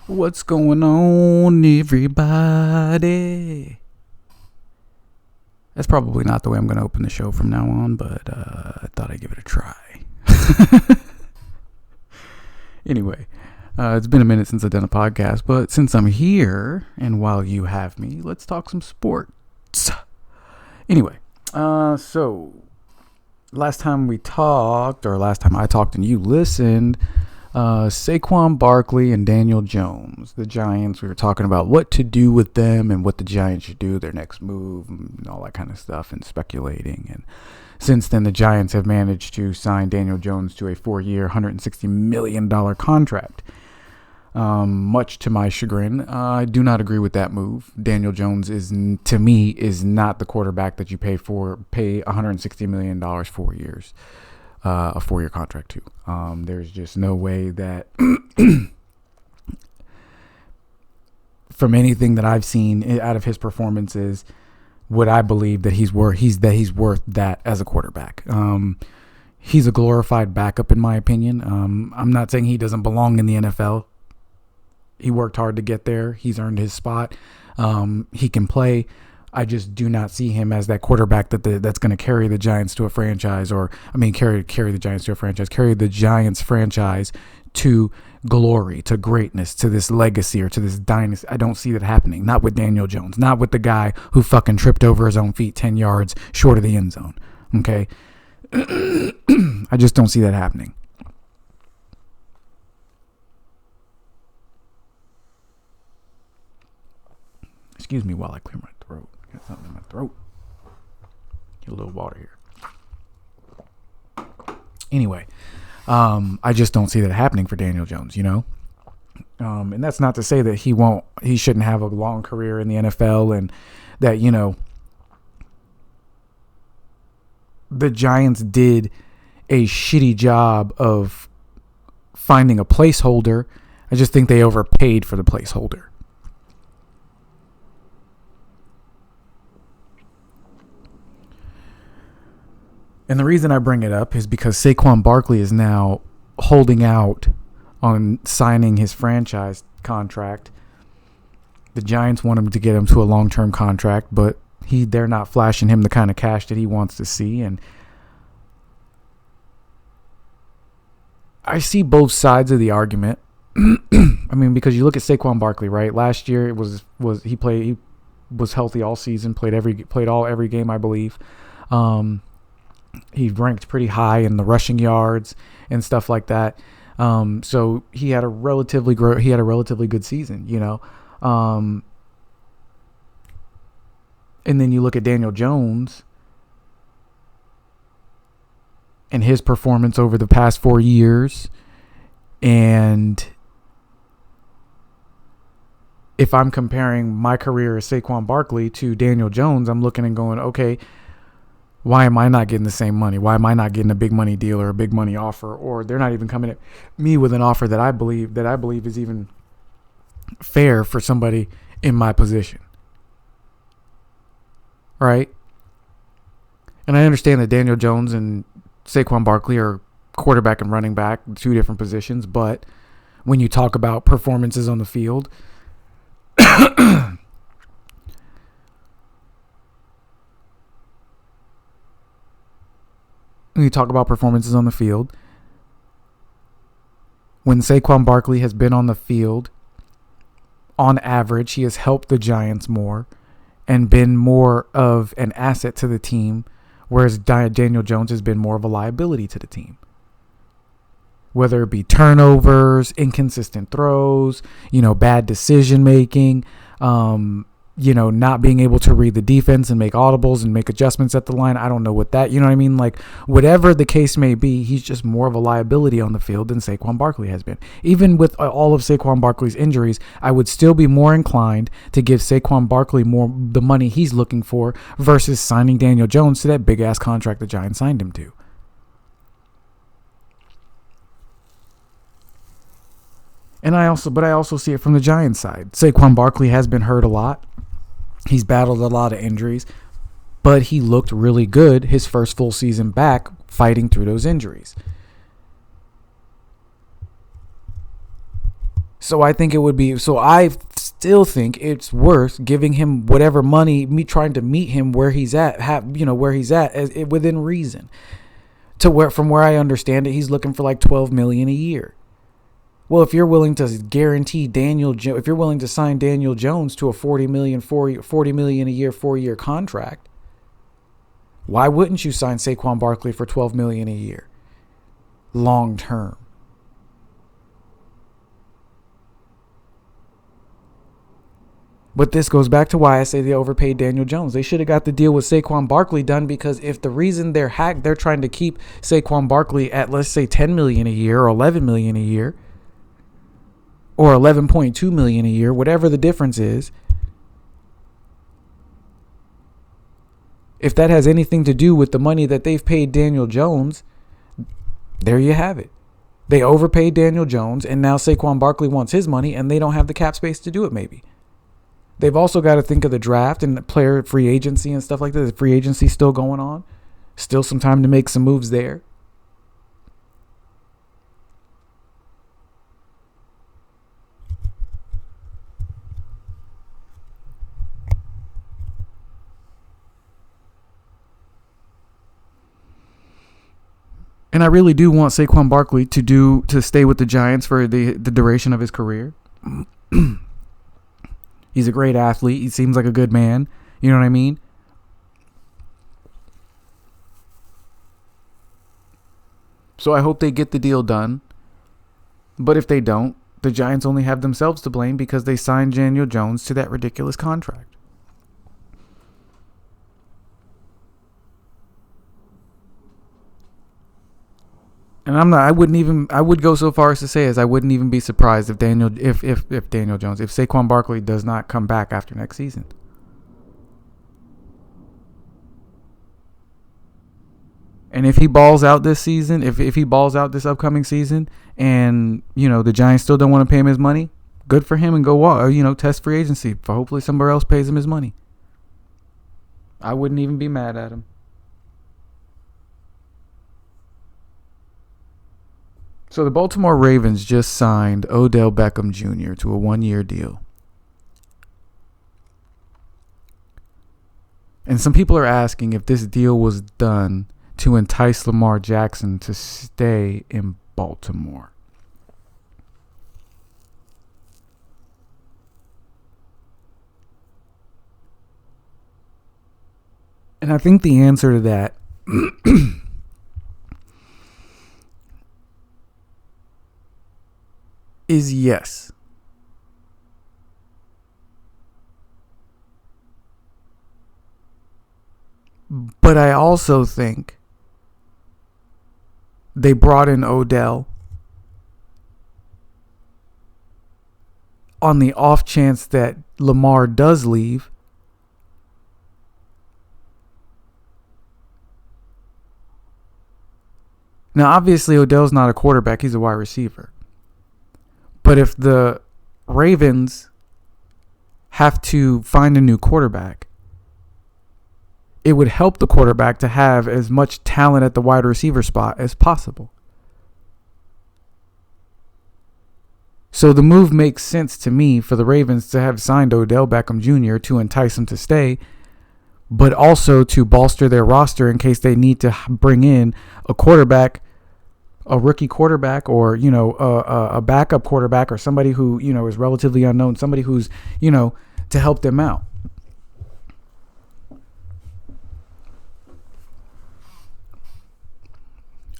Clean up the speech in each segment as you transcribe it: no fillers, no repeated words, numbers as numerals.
What's going on, everybody? That's probably not the way I'm going to open the show from now on, but I thought I'd give it a try. Anyway, it's been a minute since I've done a podcast, but since I'm here, and while you have me, let's talk some sports. Anyway, so last time I talked and you listened, Saquon Barkley and Daniel Jones, the Giants, we were talking about what to do with them and what the Giants should do, their next move, and all that kind of stuff, and speculating. And since then, the Giants have managed to sign Daniel Jones to a 4-year, $160 million contract. Much to my chagrin, I do not agree with that move. Daniel Jones is not the quarterback that you pay $160 million 4 years. A 4-year contract too. There's just no way that from anything that I've seen out of his performances would I believe that he's worth that as a quarterback. He's a glorified backup in my opinion. I'm not saying he doesn't belong in the NFL. He worked hard to get there. He's earned his spot. He can play. I just do not see him as that quarterback that's going to carry the Giants to a franchise, carry the Giants to a franchise, carry the Giants franchise to glory, to greatness, to this legacy or to this dynasty. I don't see that happening. Not with Daniel Jones. Not with the guy who fucking tripped over his own feet 10 yards short of the end zone. Okay? I just don't see that happening. Excuse me while I clear my throat. Got something in my throat. Get a little water here. Anyway, I just don't see that happening for Daniel Jones, you know? And that's not to say that he shouldn't have a long career in the NFL and that, you know, the Giants did a shitty job of finding a placeholder. I just think they overpaid for the placeholder. And the reason I bring it up is because Saquon Barkley is now holding out on signing his franchise contract. The Giants want him to get him to a long-term contract, but they're not flashing him the kind of cash that he wants to see. And I see both sides of the argument. I mean, because you look at Saquon Barkley, right? Last year he was healthy all season, played every game, I believe. He ranked pretty high in the rushing yards and stuff like that. So he had a relatively good season, you know. And then you look at Daniel Jones and his performance over the past 4 years. And if I'm comparing my career as Saquon Barkley to Daniel Jones, I'm looking and going, okay, why am I not getting the same money? Why am I not getting a big money deal or a big money offer? Or they're not even coming at me with an offer that I believe is even fair for somebody in my position. Right? And I understand that Daniel Jones and Saquon Barkley are quarterback and running back, two different positions. But when you talk about performances on the field, when Saquon Barkley has been on the field, on average, he has helped the Giants more and been more of an asset to the team, whereas Daniel Jones has been more of a liability to the team. Whether it be turnovers, inconsistent throws, bad decision making, not being able to read the defense and make audibles and make adjustments at the line. I don't know what that, you know what I mean? Like, whatever the case may be, he's just more of a liability on the field than Saquon Barkley has been. Even with all of Saquon Barkley's injuries, I would still be more inclined to give Saquon Barkley more the money he's looking for versus signing Daniel Jones to that big-ass contract the Giants signed him to. And I also see it from the Giants side. Saquon Barkley has been hurt a lot. He's battled a lot of injuries, but he looked really good his first full season back fighting through those injuries. So I still think it's worth giving him whatever money, me trying to meet him where he's at, where he's at within reason. From where I understand it, he's looking for like $12 million a year. Well, if you're willing to if you're willing to sign Daniel Jones to a $40 million a year 4-year contract, why wouldn't you sign Saquon Barkley for $12 million a year, long term? But this goes back to why I say they overpaid Daniel Jones. They should have got the deal with Saquon Barkley done, because if the reason they're trying to keep Saquon Barkley at, let's say, $10 million a year or $11 million a year or $11.2 million a year, whatever the difference is, if that has anything to do with the money that they've paid Daniel Jones, there you have it. They overpaid Daniel Jones, and now Saquon Barkley wants his money, and they don't have the cap space to do it, maybe. They've also got to think of the draft and player free agency and stuff like that. The free agency still going on. Still some time to make some moves there. And I really do want Saquon Barkley to stay with the Giants for the duration of his career. He's a great athlete. He seems like a good man. You know what I mean? So I hope they get the deal done. But if they don't, the Giants only have themselves to blame because they signed Daniel Jones to that ridiculous contract. And I would go so far as to say as I wouldn't even be surprised if Saquon Barkley does not come back after next season. And if he balls out this season, if he balls out this upcoming season, and the Giants still don't want to pay him his money, good for him, and go test free agency. Hopefully somewhere else pays him his money. I wouldn't even be mad at him. So the Baltimore Ravens just signed Odell Beckham Jr. to a 1-year deal. And some people are asking if this deal was done to entice Lamar Jackson to stay in Baltimore. And I think the answer to that is yes. But I also think they brought in Odell on the off chance that Lamar does leave. Now, obviously, Odell's not a quarterback. He's a wide receiver. But if the Ravens have to find a new quarterback, it would help the quarterback to have as much talent at the wide receiver spot as possible. So the move makes sense to me for the Ravens to have signed Odell Beckham Jr. to entice him to stay, but also to bolster their roster in case they need to bring in a quarterback, a rookie quarterback, or a backup quarterback, or somebody who is relatively unknown, somebody who's to help them out.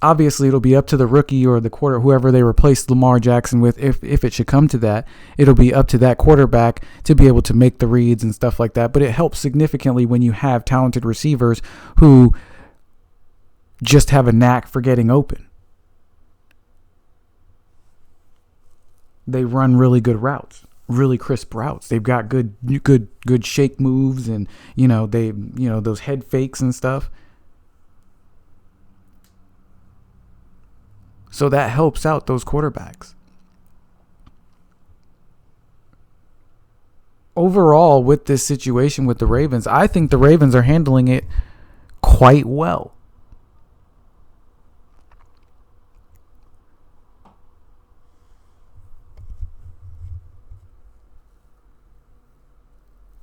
Obviously, it'll be up to the rookie or the whoever they replace Lamar Jackson with, if it should come to that. It'll be up to that quarterback to be able to make the reads and stuff like that. But it helps significantly when you have talented receivers who just have a knack for getting open. They run really good routes, really crisp routes. They've got good shake moves, and those head fakes and stuff. So that helps out those quarterbacks. overall, with this situation with the Ravens, I think the Ravens are handling it quite well.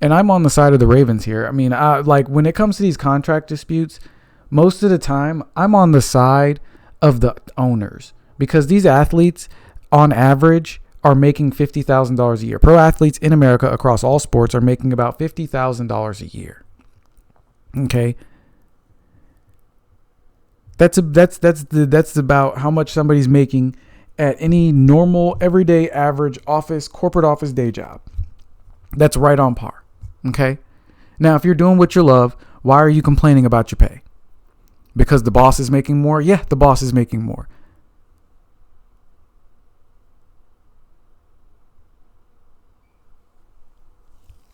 And I'm on the side of the Ravens here. I mean, like when it comes to these contract disputes, most of the time I'm on the side of the owners, because these athletes on average are making $50,000 a year. Pro athletes in America across all sports are making about $50,000 a year. Okay. That's about how much somebody's making at any normal, everyday, average corporate office day job. That's right on par. Okay. Now, if you're doing what you love, why are you complaining about your pay? Because the boss is making more? Yeah, the boss is making more.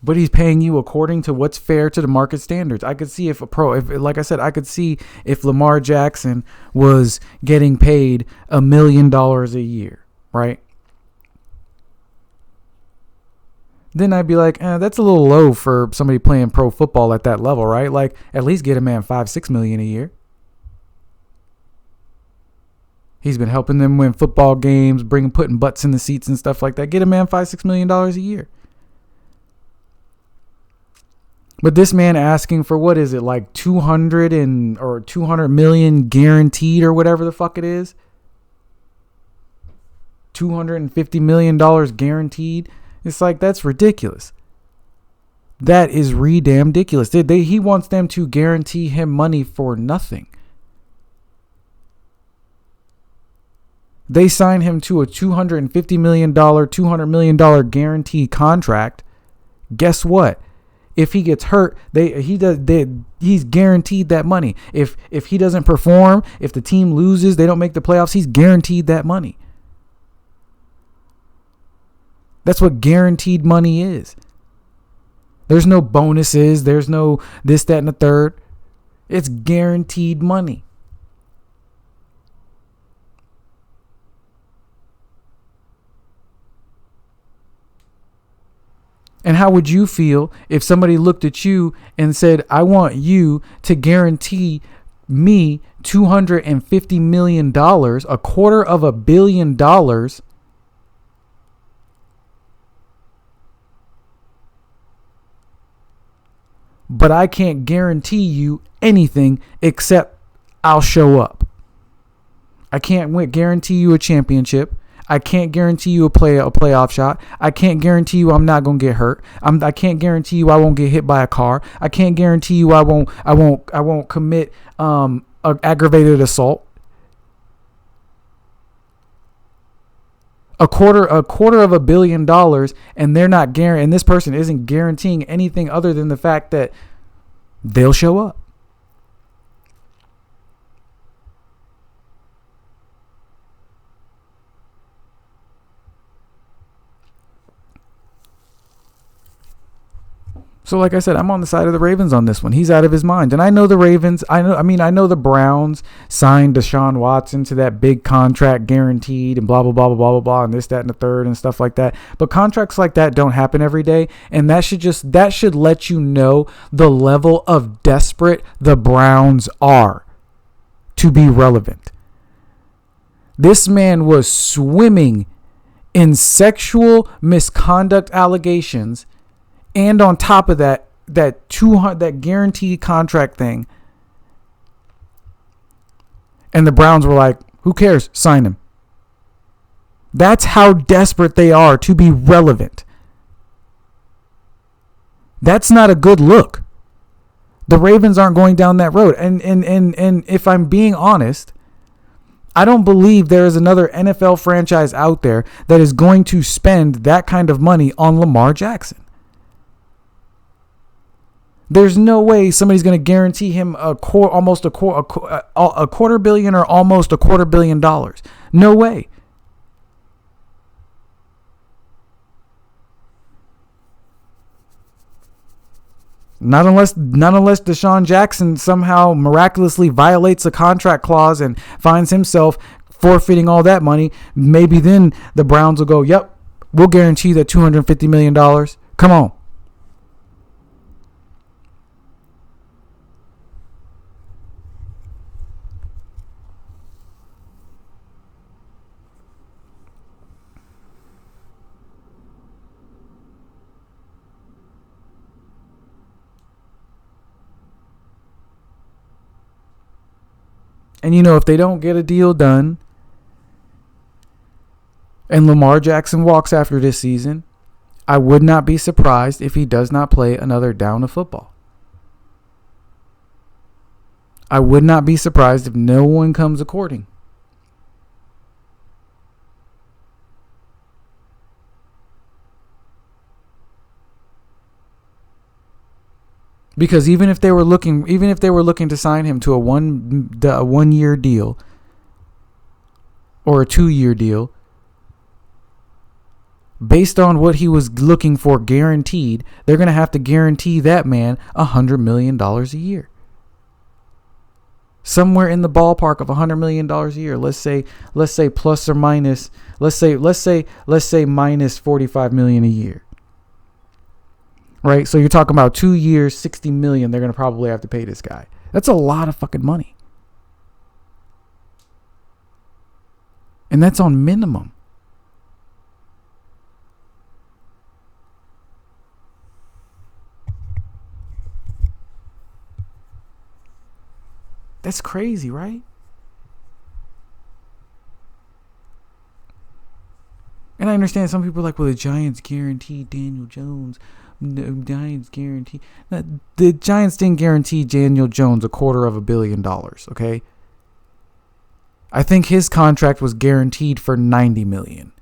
But he's paying you according to what's fair to the market standards. I could see like I said, I could see if Lamar Jackson was getting paid $1 million a year, right? Then I'd be like, that's a little low for somebody playing pro football at that level, right? Like, at least get a man $5-6 million a year. He's been helping them win football games, putting butts in the seats and stuff like that. Get a man $5-6 million a year. But this man asking for, what is it, like 200 million guaranteed or whatever the fuck it is? $250 million guaranteed. It's like, that's ridiculous. That is damn ridiculous. He wants them to guarantee him money for nothing. They signed him to a $250 million, $200 million guaranteed contract. Guess what? If he gets hurt, he's guaranteed that money. If he doesn't perform, if the team loses, they don't make the playoffs, he's guaranteed that money. That's what guaranteed money is. There's no bonuses. There's no this, that, and the third. It's guaranteed money. And how would you feel if somebody looked at you and said, I want you to guarantee me $250 million, $250 million, but I can't guarantee you anything except I'll show up. I can't guarantee you a championship. I can't guarantee you a playoff shot. I can't guarantee you I'm not gonna get hurt. I can't guarantee you I won't get hit by a car. I can't guarantee you I won't commit aggravated assault. A quarter of $1 billion, and they're not guaranteeing, and this person isn't guaranteeing anything other than the fact that they'll show up. So like I said, I'm on the side of the Ravens on this one. He's out of his mind. And I know the Ravens, I know the Browns signed Deshaun Watson to that big contract guaranteed and blah, blah, blah, blah, blah, blah, blah, and this, that, and the third and stuff like that. But contracts like that don't happen every day. And that should let you know the level of desperate the Browns are to be relevant. This man was swimming in sexual misconduct allegations. And on top of that guaranteed contract thing. And the Browns were like, who cares? Sign him. That's how desperate they are to be relevant. That's not a good look. The Ravens aren't going down that road. And if I'm being honest, I don't believe there is another NFL franchise out there that is going to spend that kind of money on Lamar Jackson. There's no way somebody's going to guarantee him almost a quarter billion or almost $250 million. No way. Not unless Deshaun Jackson somehow miraculously violates a contract clause and finds himself forfeiting all that money. Maybe then the Browns will go, yep, we'll guarantee that $250 million. Come on. And, if they don't get a deal done and Lamar Jackson walks after this season, I would not be surprised if he does not play another down of football. I would not be surprised if no one comes according. Because even if they were looking to sign him to a 1 year deal or a 2 year deal, based on what he was looking for guaranteed, they're going to have to guarantee that man $100 million a year. Somewhere in the ballpark of $100 million a year. Let's say plus or minus, let's say minus $45 million a year. Right? So you're talking about 2 years, $60 million they're going to probably have to pay this guy. That's a lot of fucking money. And that's on minimum. That's crazy, right? And I understand some people are like, well, the Giants guaranteed Daniel Jones. The Giants guarantee. The Giants didn't guarantee Daniel Jones $250 million, okay? I think his contract was guaranteed for $90 million.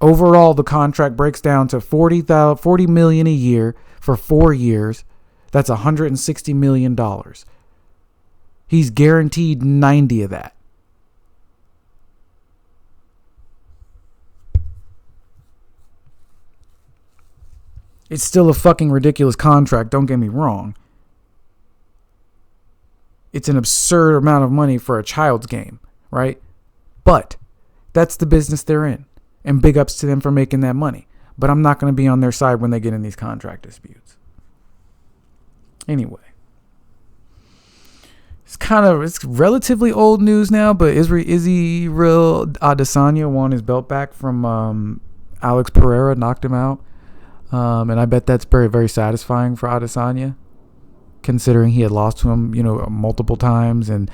Overall, the contract breaks down to $40 million a year for 4 years. That's $160 million. He's guaranteed 90 of that. It's still a fucking ridiculous contract, don't get me wrong. It's an absurd amount of money for a child's game, right? But that's the business they're in. And big ups to them for making that money. But I'm not going to be on their side when they get in these contract disputes. Anyway. It's relatively old news now, but Israel Adesanya won his belt back from Alex Pereira, knocked him out. And I bet that's very, very satisfying for Adesanya, considering he had lost to him, multiple times, and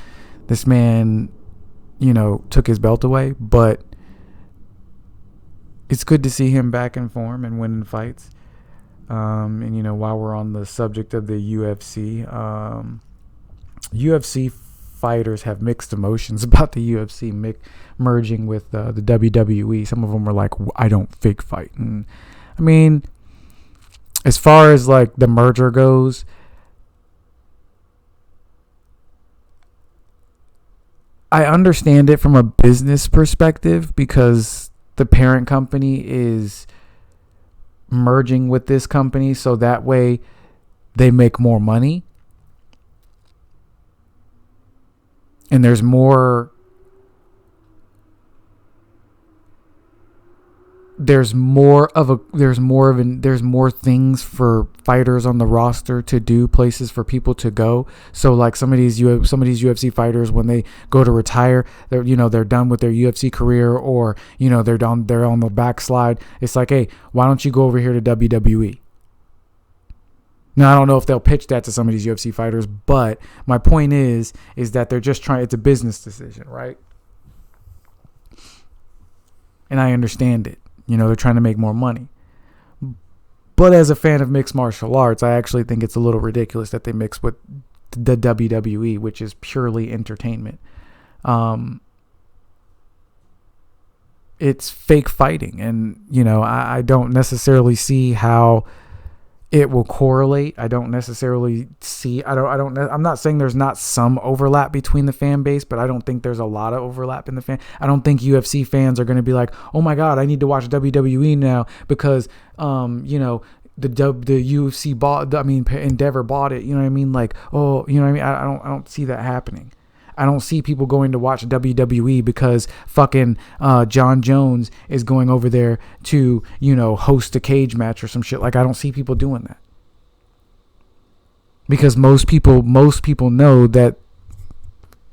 this man, took his belt away. But it's good to see him back in form and winning fights. And while we're on the subject of the UFC, UFC fighters have mixed emotions about the UFC merging with the WWE. Some of them were like, I don't fake fight. And I mean, as far as like the merger goes, I understand it from a business perspective because the parent company is merging with this company so that way they make more money. And there's more things for fighters on the roster to do, places for people to go. So like some of these UFC fighters, when they go to retire, they're done with their UFC career, or they're on the backslide. It's like, hey, why don't you go over here to WWE? Now, I don't know if they'll pitch that to some of these UFC fighters, but my point is that they're just trying. It's a business decision, right? And I understand it. They're trying to make more money. But as a fan of mixed martial arts, I actually think it's a little ridiculous that they mix with the WWE, which is purely entertainment. It's fake fighting. And, I don't necessarily see how it will correlate. I don't necessarily see, I'm not saying there's not some overlap between the fan base, but I don't think there's a lot of overlap in the fan. I don't think UFC fans are going to be like, oh my God, I need to watch WWE now because, the UFC Endeavor bought it. You know what I mean? Like, oh, you know what I mean? I don't see that happening. I don't see people going to watch WWE because fucking John Jones is going over there to, host a cage match or some shit. Like, I don't see people doing that. Because most people know that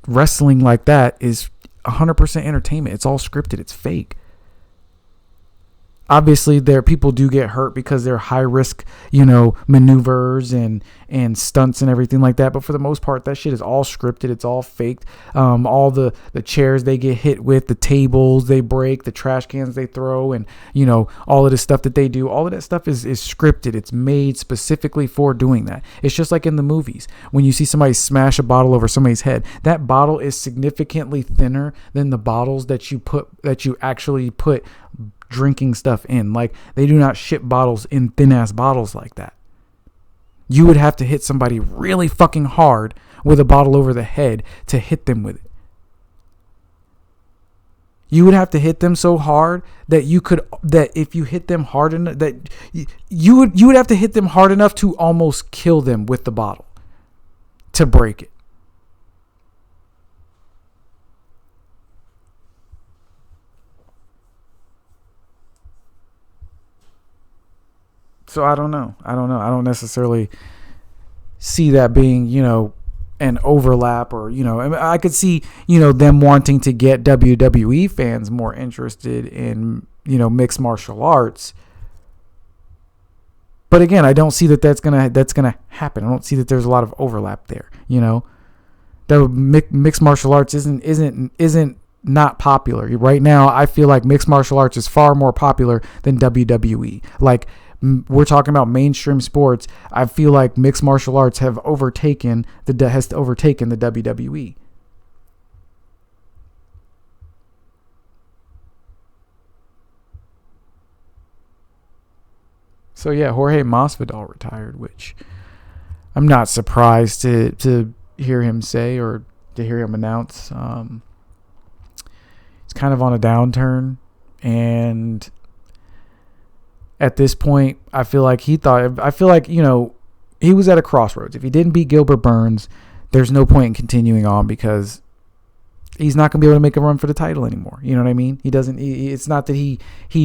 wrestling like that is 100% entertainment. It's all scripted. It's fake. Obviously, people do get hurt because they're high risk, maneuvers and stunts and everything like that. But for the most part, that shit is all scripted. It's all faked. All the chairs they get hit with, the tables they break, the trash cans they throw, and all of the stuff that they do. All of that stuff is scripted. It's made specifically for doing that. It's just like in the movies when you see somebody smash a bottle over somebody's head. That bottle is significantly thinner than the bottles that you actually put drinking stuff in. Like, they do not ship bottles in thin ass bottles like that. You would have to hit somebody really fucking hard with a bottle over the head to hit them with it. You would have to hit them so hard that if you hit them hard enough, that you would have to hit them hard enough to almost kill them with the bottle to break it. So I don't know. I don't necessarily see that being, an overlap, or, I could see, them wanting to get WWE fans more interested in, mixed martial arts. But again, I don't see that's gonna happen. I don't see that there's a lot of overlap there. The mixed martial arts isn't not popular right now. I feel like mixed martial arts is far more popular than WWE. Like, we're talking about mainstream sports. I feel like mixed martial arts has overtaken the WWE. So yeah, Jorge Masvidal retired, which I'm not surprised to hear him say or to hear him announce. He's kind of on a downturn, and at this point, I feel like he was at a crossroads. If he didn't beat Gilbert Burns, there's no point in continuing on, because he's not going to be able to make a run for the title anymore. You know what I mean? It's not that he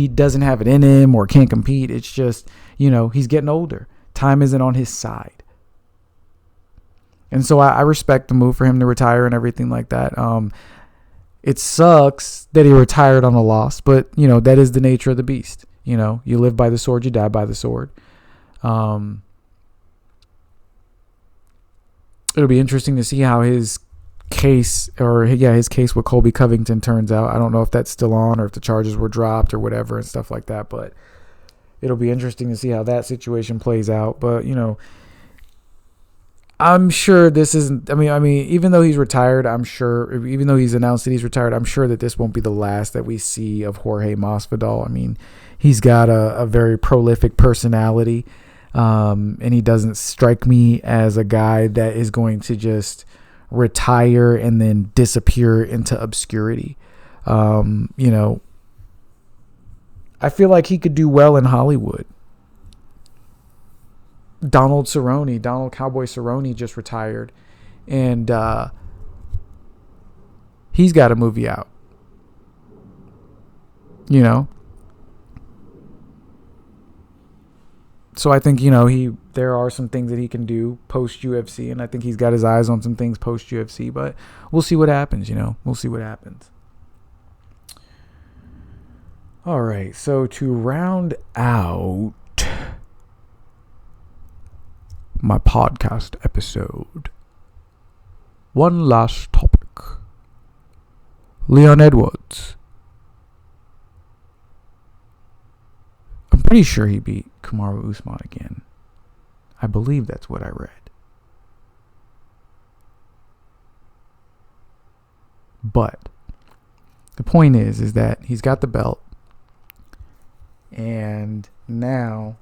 doesn't have it in him or can't compete. It's just, he's getting older. Time isn't on his side. And so I respect the move for him to retire and everything like that. It sucks that he retired on a loss, but, that is the nature of the beast. You live by the sword, you die by the sword. It'll be interesting to see how his case with Colby Covington turns out. I don't know if that's still on or if the charges were dropped or whatever and stuff like that, but it'll be interesting to see how that situation plays out. But, I'm sure this isn't, even though he's retired, even though he's announced that he's retired, I'm sure that this won't be the last that we see of Jorge Masvidal. He's got a very prolific personality, and he doesn't strike me as a guy that is going to just retire and then disappear into obscurity. I feel like he could do well in Hollywood. Donald Cowboy Cerrone just retired, and he's got a movie out. So I think, there are some things that he can do post UFC, and I think he's got his eyes on some things post UFC, but we'll see what happens, We'll see what happens. All right, so to round out my podcast episode, one last topic. Leon Edwards. I'm pretty sure he beat Kamaru Usman again. I believe that's what I read. But the point is that he's got the belt, and now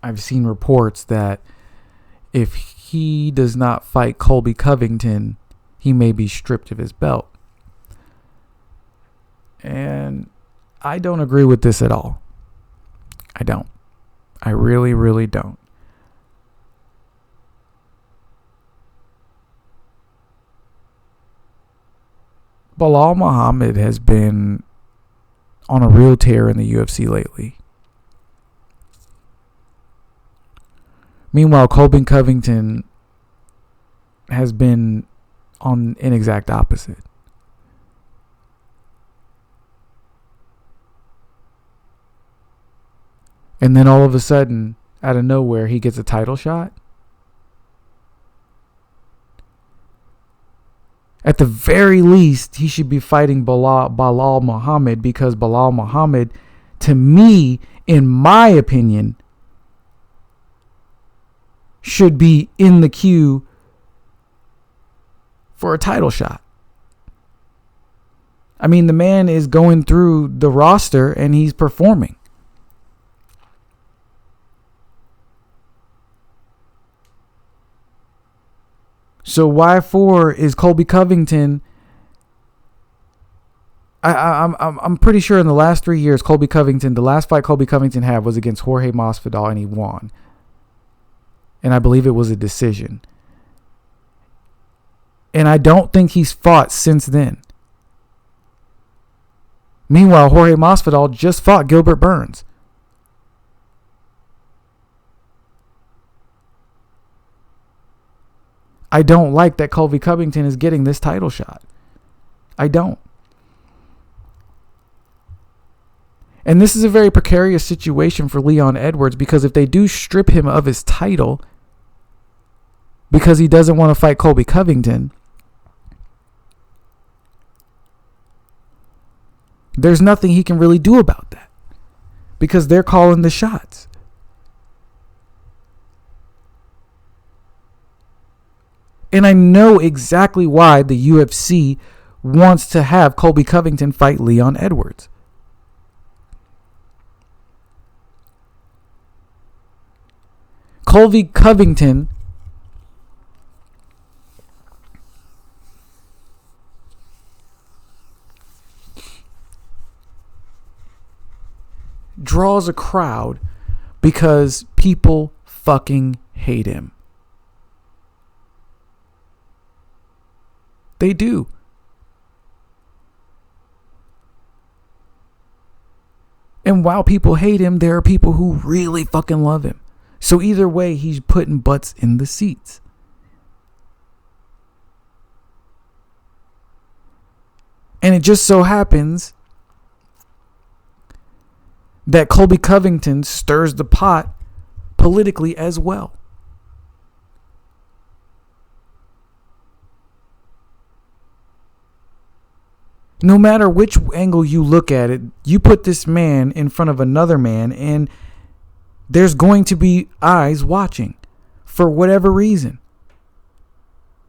I've seen reports that if he does not fight Colby Covington, he may be stripped of his belt. And I don't agree with this at all. I don't. I really, really don't. Bilal Muhammad has been on a real tear in the UFC lately. Meanwhile, Colby Covington has been on an exact opposite. And then all of a sudden, out of nowhere, he gets a title shot. At the very least, he should be fighting Bilal Muhammad, because Bilal Muhammad, to me, in my opinion, should be in the queue for a title shot. I mean, the man is going through the roster and he's performing. So why for is Colby Covington? I'm pretty sure in the last 3 years, Colby Covington, the last fight Colby Covington had was against Jorge Masvidal, and he won. And I believe it was a decision. And I don't think he's fought since then. Meanwhile, Jorge Masvidal just fought Gilbert Burns. I don't like that Colby Covington is getting this title shot. I don't. And this is a very precarious situation for Leon Edwards, because if they do strip him of his title because he doesn't want to fight Colby Covington, there's nothing he can really do about that, because they're calling the shots. And I know exactly why the UFC wants to have Colby Covington fight Leon Edwards. Colby Covington draws a crowd because people fucking hate him. They do. And while people hate him, there are people who really fucking love him. So either way, he's putting butts in the seats. And it just so happens that Colby Covington stirs the pot politically as well. No matter which angle you look at it, you put this man in front of another man and there's going to be eyes watching for whatever reason.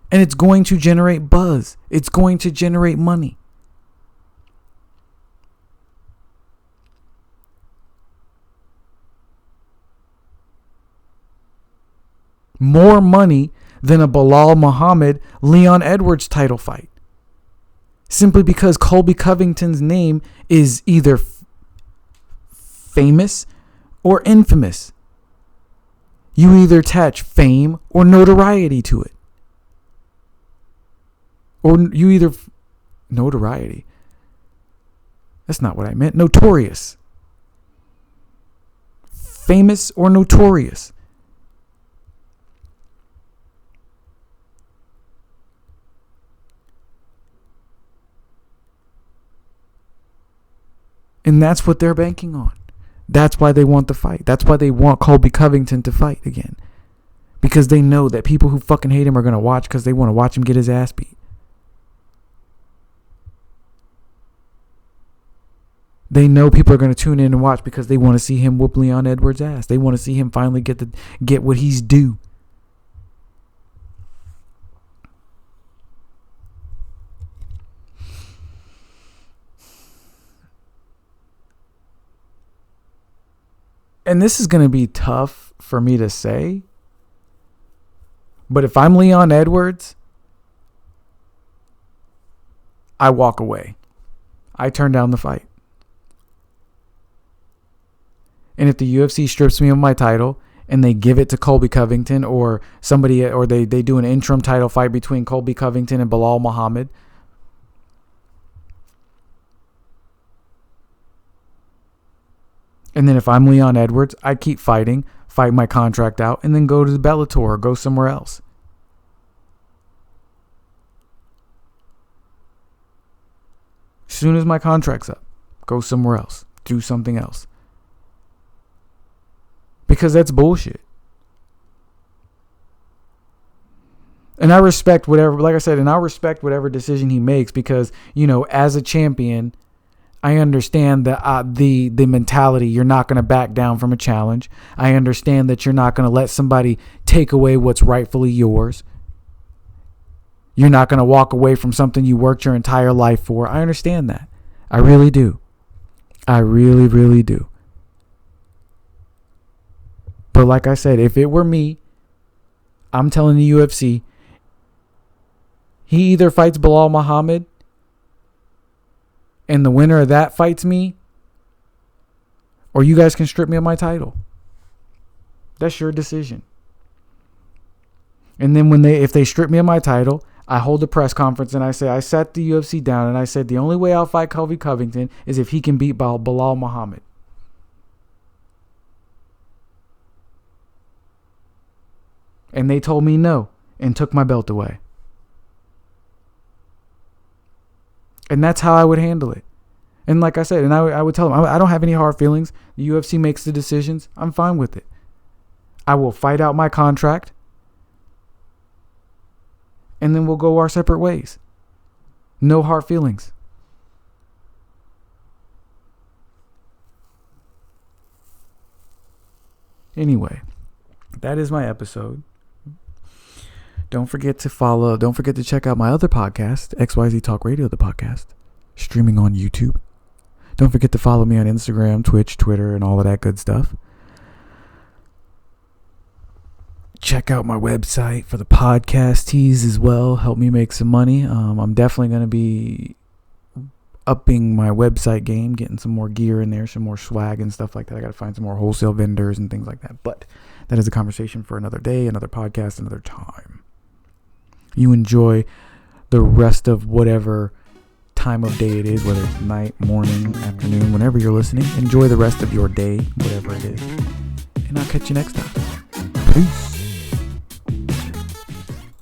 And it's going to generate buzz. It's going to generate money. More money than a Bilal Muhammad Leon Edwards title fight. Simply because Colby Covington's name is either famous or infamous. You either attach fame or notoriety to it. Or you either... Notoriety. That's not what I meant. Notorious. Famous or notorious. And that's what they're banking on. That's why they want the fight. That's why they want Colby Covington to fight again. Because they know that people who fucking hate him are going to watch because they want to watch him get his ass beat. They know people are going to tune in and watch because they want to see him whoop Leon Edwards' ass. They want to see him finally get what he's due. And this is going to be tough for me to say. But if I'm Leon Edwards, I walk away. I turn down the fight. And if the UFC strips me of my title and they give it to Colby Covington or somebody, or they do an interim title fight between Colby Covington and Bilal Muhammad, and then if I'm Leon Edwards, I keep fighting, fight my contract out, and then go to the Bellator or go somewhere else. As soon as my contract's up, go somewhere else. Do something else. because that's bullshit. And I respect whatever, like I said, and I respect whatever decision he makes because, as a champion, I understand the mentality. You're not going to back down from a challenge. I understand that you're not going to let somebody take away what's rightfully yours. You're not going to walk away from something you worked your entire life for. I understand that. I really do. I really, really do. But like I said, if it were me, I'm telling the UFC, he either fights Bilal Muhammad and the winner of that fights me, or you guys can strip me of my title. That's your decision. And then if they strip me of my title, I hold a press conference and I say, I sat the UFC down and I said, the only way I'll fight Colby Covington is if he can beat Bilal Muhammad. And they told me no and took my belt away. And that's how I would handle it. And like I said, and I would tell them, I don't have any hard feelings. The UFC makes the decisions. I'm fine with it. I will fight out my contract. And then we'll go our separate ways. No hard feelings. Anyway, that is my episode. Don't forget to check out my other podcast, XYZ Talk Radio, the podcast, streaming on YouTube. Don't forget to follow me on Instagram, Twitch, Twitter, and all of that good stuff. Check out my website for the podcast teas as well. Help me make some money. I'm definitely going to be upping my website game, getting some more gear in there, some more swag and stuff like that. I got to find some more wholesale vendors and things like that. But that is a conversation for another day, another podcast, another time. You enjoy the rest of whatever time of day it is, whether it's night, morning, afternoon, whenever you're listening. Enjoy the rest of your day, whatever it is. And I'll catch you next time. Peace.